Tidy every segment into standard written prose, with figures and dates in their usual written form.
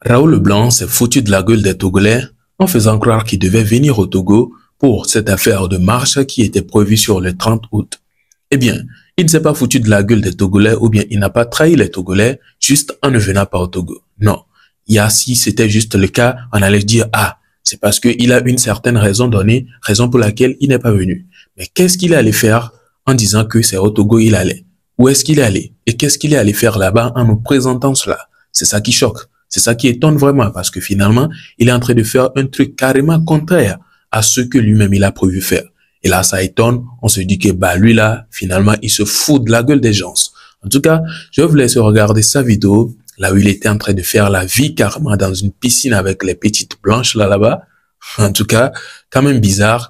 Raoul Leblanc s'est foutu de la gueule des Togolais en faisant croire qu'il devait venir au Togo pour cette affaire de marche qui était prévue sur le 30 août. Eh bien, il ne s'est pas foutu de la gueule des Togolais ou bien il n'a pas trahi les Togolais juste en ne venant pas au Togo. Non. Si c'était juste le cas, on allait dire, ah, c'est parce qu'il a une certaine raison donnée, raison pour laquelle il n'est pas venu. Mais qu'est-ce qu'il allait faire en disant que c'est au Togo il allait? Où est-ce qu'il est allé? Et qu'est-ce qu'il est allé faire là-bas en nous présentant cela? C'est ça qui choque. C'est ça qui étonne vraiment parce que finalement, il est en train de faire un truc carrément contraire à ce que lui-même il a prévu faire. Et là, ça étonne. On se dit que, lui là, finalement, il se fout de la gueule des gens. En tout cas, je vous laisse regarder sa vidéo, là où il était en train de faire la vie carrément dans une piscine avec les petites blanches là-bas. En tout cas, quand même bizarre.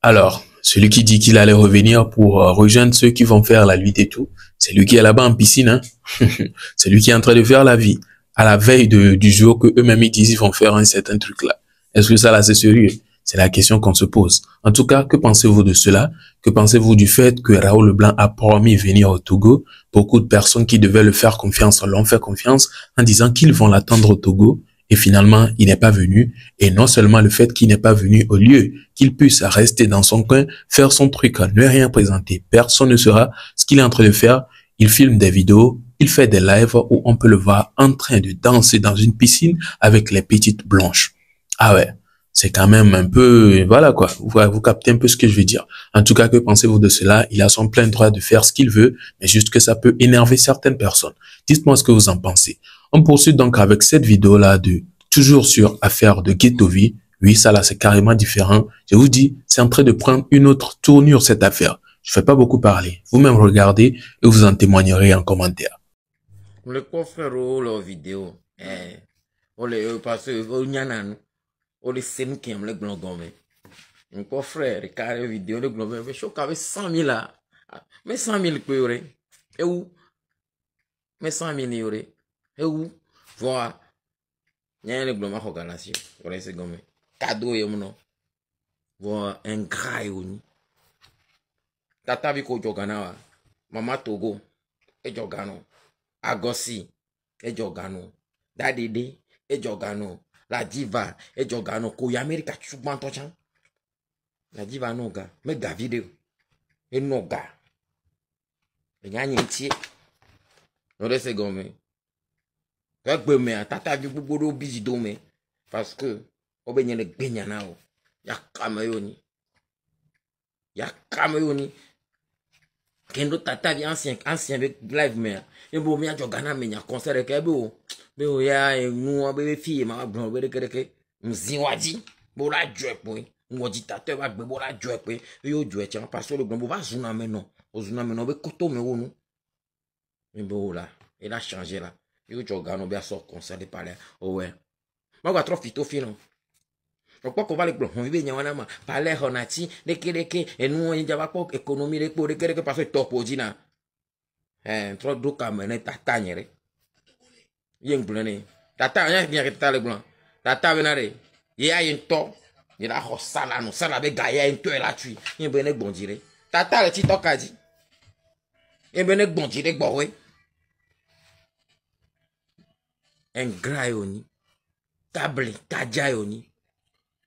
Alors, celui qui dit qu'il allait revenir pour rejoindre ceux qui vont faire la lutte et tout, c'est lui qui est là-bas en piscine, hein. C'est lui qui est en train de faire la vie, à la veille du jour que eux-mêmes ils disent qu'ils vont faire un certain truc là. Est-ce que ça là c'est sérieux? C'est la question qu'on se pose. En tout cas, que pensez-vous de cela? Que pensez-vous du fait que Raoul Leblanc a promis venir au Togo? Beaucoup de personnes qui devaient le faire confiance l'ont fait confiance en disant qu'ils vont l'attendre au Togo. Et finalement, il n'est pas venu. Et non seulement le fait qu'il n'est pas venu, au lieu qu'il puisse rester dans son coin, faire son truc, ne rien présenter, personne ne saura ce qu'il est en train de faire. Il filme des vidéos, il fait des lives où on peut le voir en train de danser dans une piscine avec les petites blanches. Ah ouais, c'est quand même un peu, voilà quoi, vous captez un peu ce que je veux dire. En tout cas, que pensez-vous de cela? Il a son plein droit de faire ce qu'il veut, mais juste que ça peut énerver certaines personnes. Dites-moi ce que vous en pensez. On poursuit donc avec cette vidéo-là toujours sur affaire de Guettovy. Oui, ça là, c'est carrément différent. Je vous dis, c'est en train de prendre une autre tournure, cette affaire. Je fais pas beaucoup parler. Vous-même regardez et vous en témoignerez en commentaire. Le confrère leur vidéo, on les passe au nyanan, on les sème qui aiment le glongomé. Mon confrère, les carré vidéo, le glongomé, mais je suis avec 100 000 là. Mais 100 000 quoi, et où? Mais 100 000 y'aurait. Et où? Voilà. Il y a un gloma organisation. Voilà, c'est gommé. Cadeau, et mon nom. Voilà, un gras, y'oni. Tata Viko Jogana, Mama Togo, et Jogano. Agossi, et Jogano. Dadede, et Jogano. La diva, et Jogano. Koya Amerika, tu m'entends? La diva, non, gars. Mais gars, vidéo. Et non, gars. Et y a un yétier. Voilà, c'est gommé. Tata vi bubodo busy dome parce que obenye le gbenya nao ya kamayoni kendo tata vi ancien avec live mais et bo mi ajo gana menya concert ke be o ya nu be fille ma gbon be ke mzin wadi bo la joie point ngodi tata ba gbe bo la joie point yo joie tiens parce que le gbon bo va zuna maintenant o zuna maintenant be koto me wonu mais bo là il a changé là. Yo jogano bien sort concert de parler. Oh ouais. Moi va trop fito fino. Pourquoi qu'on va les bloquer? On vit bien, on a mal. Parler, on a dit, et nous, on y a pas économie, les pour que parce que top au dîner. Trop d'eau comme un tatagne. Yen blonné. Tata, rien bien que t'as le blanc. Tata, venare. Il y a un top. Il y a un sala, non, sala, avec gaïa, un toit là-dessus. Il y a un benek bon dire. Tata, le petit toc a dit. Il y a un benek bon dire, bon, oui. Un gras yoni. Table, kadja yoni.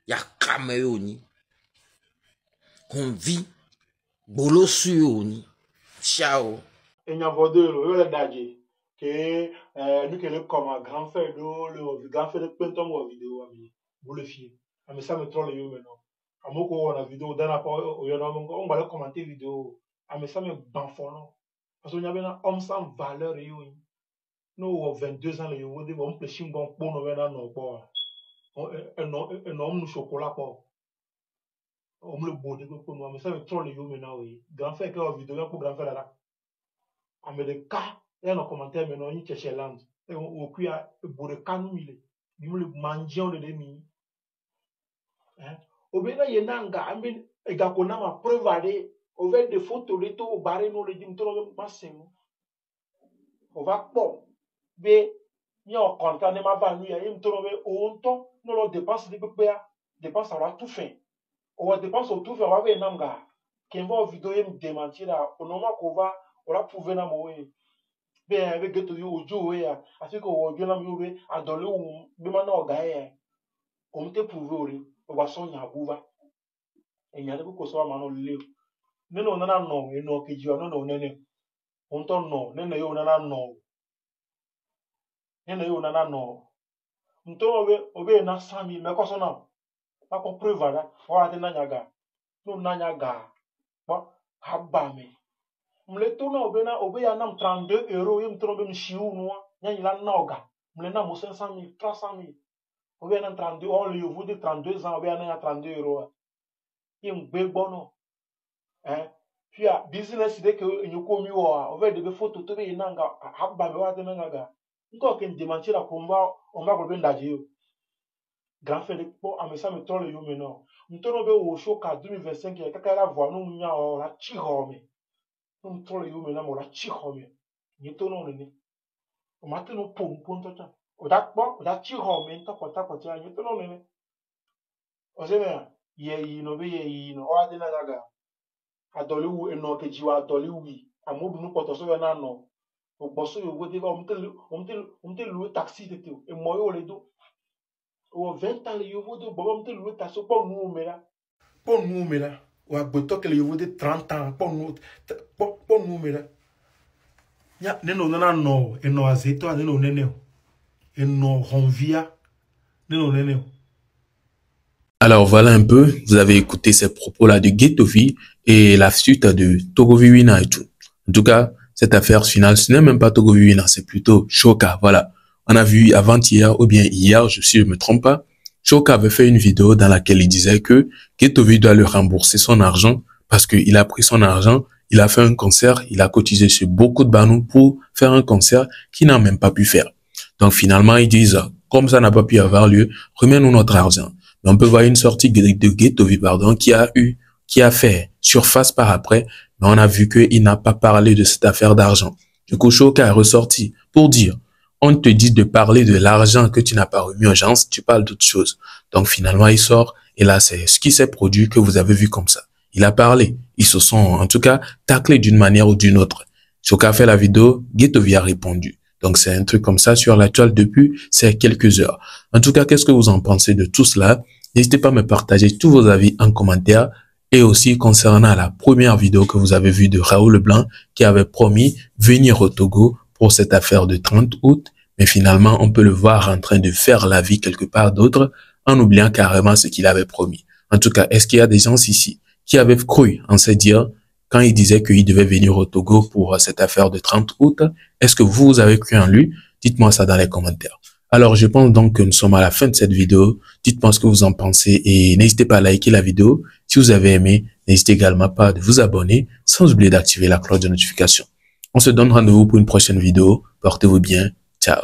Ya kame yoni. On vit. Bolo su yoni. Ciao. Et il y a le dadje que nous que le comme un grand frère de le grand frère de Penton ou vidéo ami vous le fiez mais ça me troll yo maintenant à mon on a vidéo dans la part on va le commenter vidéo mais ça me banfono parce qu'on y avait un homme sans valeur yo nous 22 ans le yo de on plechim bon pour nous maintenant non pas un homme nous chocolat pas on le beau de pour nous mais ça me troll yo maintenant oui grand frère que vidéo pour grand frère là mais le cas, il y a un commentaire maintenant, il cherche l'âme. Et on peut y avoir de canou, il le mangeant de demi. Au bien, il y a un gars, il y a un preuve à aller, au fait des photos, les taux, barrés, nous les disons, on va pas. Mais, il y a un content de ma vanne, il y a un tour, au temps, nous le dépense de peu, dépense à la tout fin. On va dépenser au tout fin, on va avoir un gars, qui va en vidéo, il me démentir là, au moment qu'on va, on va prouver na moé bien avec que tu au jour ya asi ko wo jona mi we adole wu bi ma na oga ya o mte prouver o wa so nya buva e nya ko so ma no le ne no na no e no ke ji no no ne on to no ne yo na no ne yo na no nto obe na sami me ko so na pa ko preuve la o ate na nya ga no na nya ga ba haba me mle tona obe ya nam 32 euros yim trobe mshiu noa nya ila noga mle na mo 500 000 300 000 obe ya nam 32 on le vous de 32 ans obe ya na 32 euros yim gbe gbono puis a business de que nyoko mi wa obe de be photo to be nanga habba be wa de nanga ga nko ke démentir la combat on va gobe ndaje yo grand frère po amesa me tole yo maintenant ntono be wo show ka 2025 ya kaka la voix no nya o la chihome non troll io me la chihome ni to no ni o mate no pom ta o da chihome to kota ni to no ni o se me ye yi no be ye yi no o ade na daga adole wu eno ke jiwa adole wi amodu no poto so na no o boso yo gode ba o mte lu taxi tete e mo yo le do o 20 ans le yo vodo bo mte lu taxi po nu me la ou à boto que le yovo de 30 ans pour nous mais ya neno nana no eno azeto neno neneo eno honvia neno neneo. Alors voilà un peu, vous avez écouté ces propos-là de Ghettovi et la suite de Togoviwina et tout. En tout cas, cette affaire finale, ce n'est même pas Togoviwina, c'est plutôt Shoka. Voilà, on a vu avant-hier ou bien hier, si je me trompe pas, Shoka avait fait une vidéo dans laquelle il disait que Ghettovi doit lui rembourser son argent parce qu'il a pris son argent, il a fait un concert, il a cotisé sur beaucoup de banous pour faire un concert qu'il n'a même pas pu faire. Donc finalement, ils disent, comme ça n'a pas pu avoir lieu, remets-nous notre argent. Mais on peut voir une sortie de Ghettovi, pardon, qui a fait surface par après, mais on a vu qu'il n'a pas parlé de cette affaire d'argent. Du coup, Shoka est ressorti pour dire, on te dit de parler de l'argent que tu n'as pas remis aux gens, tu parles d'autre chose. Donc finalement, il sort, et là, c'est ce qui s'est produit que vous avez vu comme ça. Il a parlé. Ils se sont, en tout cas, taclés d'une manière ou d'une autre. Shoka a fait la vidéo, Ghettovi a répondu. Donc c'est un truc comme ça sur la toile depuis ces quelques heures. En tout cas, qu'est-ce que vous en pensez de tout cela? N'hésitez pas à me partager tous vos avis en commentaire. Et aussi concernant la première vidéo que vous avez vue de Raoul Leblanc qui avait promis venir au Togo pour cette affaire de 30 août. Mais finalement, on peut le voir en train de faire la vie quelque part d'autre en oubliant carrément ce qu'il avait promis. En tout cas, est-ce qu'il y a des gens ici qui avaient cru en se dire quand il disait qu'il devait venir au Togo pour cette affaire de 30 août? Est-ce que vous avez cru en lui? Dites-moi ça dans les commentaires. Alors, je pense donc que nous sommes à la fin de cette vidéo. Dites-moi ce que vous en pensez et n'hésitez pas à liker la vidéo. Si vous avez aimé, n'hésitez également pas de vous abonner sans oublier d'activer la cloche de notification. On se donne rendez-vous pour une prochaine vidéo. Portez-vous bien. Ciao.